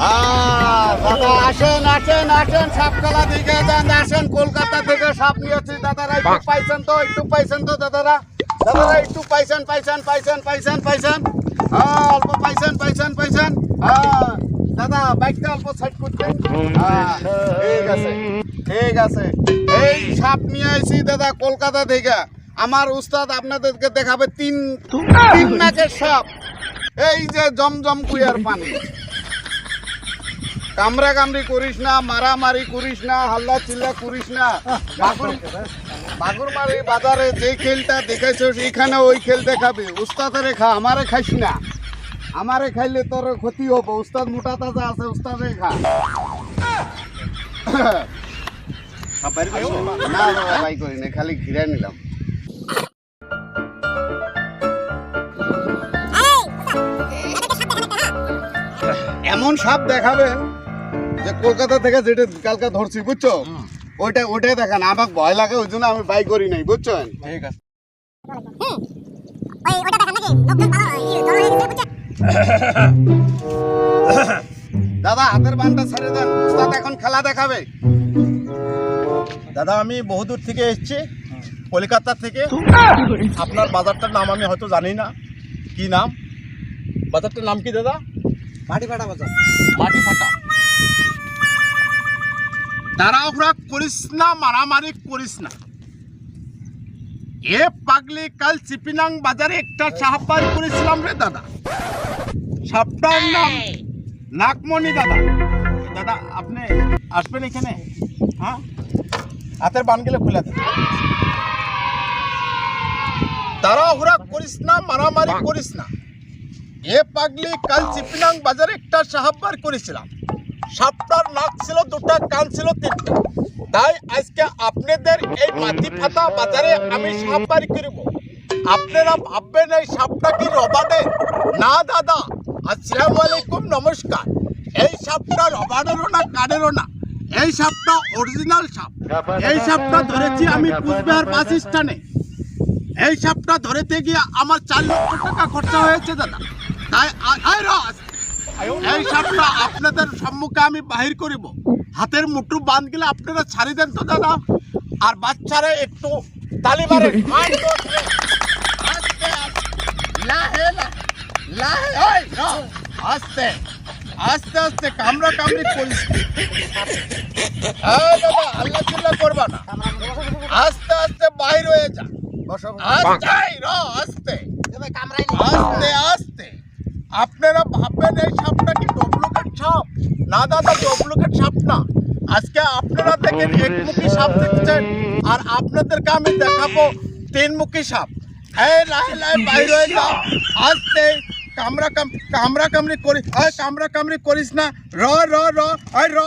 দাদা আসেন আসেন আসেন, সাপখালা দিকে যান, আসেন। কলকাতা থেকে সাপ নিয়েছি দাদারা। একটু পাইছেন তো, একটু পাইছেন তো দাদারা, দাদারা একটু পাইছেন পাইছেন পাইছেন পাইছেন পাইছেন, অল্প পাইছেন পাইছেন পাইছেন। দাদা বাইকটা অল্প সাইড করতেন। ঠিক আছে ঠিক আছে। এই সাপ নিয়ে আইছি দাদা কলকাতা থেকে। আমার উস্তাদ আপনাদেরকে দেখাবে তিন নাকের সাপ। এই যে জমজম কুয়ার পানি। কামড়া কামড়ি করিস না, মারামারি করিস না, হাল্লা চিল্লা করিস না। বাগুরমারি বাজারে যে খেলটা দেখেছিস এখানে ওই খেল দেখাবি। উস্তাদের খা, আমারে খাইস না। আমারে খাইলে তোর ক্ষতি হবো। উস্তাদ মোটা তাজা আছে, উস্তাদে খা। না বাবা ভাই করি না, খালি ঘিরে নিলাম। এমন সাপ দেখাবেন যে কলকাতা থেকে যেটা কালকে ধরছি বুঝছো, ওইটাই দেখান। আমাকে ভয় লাগে, ওই জন্য আমি বাই করি নাই, বুঝছেন? ঠিক আছে। দাদা হাতের বানটা ছেড়ে দেন, উস্তাদ এখন খেলা দেখাবে। দাদা আমি বহুদূর থেকে এসেছি, কলকাতা থেকে। আপনার বাজারটার নাম আমি হয়তো জানি না, কি নাম বাজারটার নাম কি দাদা? মাটিফাটা বাজার। মাটিফাটা। তাড়াহুড়া করিস না, মারামারি করিস না। এ পাগলি কাল চিপিনাং বাজারে একটা সাপ বার করেছিলাম রে দাদা। সাপটার নাম নাকমণি দাদা। দাদা আপনি আসবেন এখানে? হ্যাঁ, হাতের বানগুলো খুলে দেন। তাড়াহুড়া করিস না, মারামারি করিস না। এ পাগলি কাল চিপিনাং বাজারে একটা সাপ বার করেছিলাম। সাপটার নাক ছিল দুটা, কান ছিল তিনটা। তাই আজকে আপনাদের এই মাটিফাটা বাজারে আমি সাপ বাড়ি করব। আপনারা ভাববেন এই সাপটা কি রবার্টের? না দাদা, আসসালামু আলাইকুম, নমস্কার। এই সাপটা রবার্টেরও না, কারেরও না। এই সাপটা অরিজিনাল সাপ। এই সাপটা ধরেছি আমি কুচবিহার বাস স্ট্যান্ডে। এই সাপটা ধরেতে গিয়ে আমার 4 লক্ষ টাকা খরচা হয়েছে দাদা। তাই এই সাপটা আপনাদের সম্মুখে আমি বাহির করিব। হাতের মুঠু বাঁধ গেলে আপনারা ছাড়ি দেন তো দাদা। আর বাচ্চারা একটু তালি মারেন। আস্তে আস্তে আস্তে, কামড়া কামড়ি করিস দাদা, আল্লাহ চিল্লা করবা না। আস্তে আস্তে বাইর হয়ে যা। আস্তে আস্তে আস্তে আস্তে। আপনারা ভাববেন এই সাপটা কি ডুপ্লিকেট সাপ? না দাদা, ডুপ্লিকেট সাপ না। আজকে আপনারা দেখেন একমুখী সাপ দেখছেন, আর আপনাদেরকে আমি দেখাবো 3 মুখী সাপ। এই লাই লাই বাইরে হয়ে যাও। আস্তে কামড়া কামড়ি করিস না। র র র র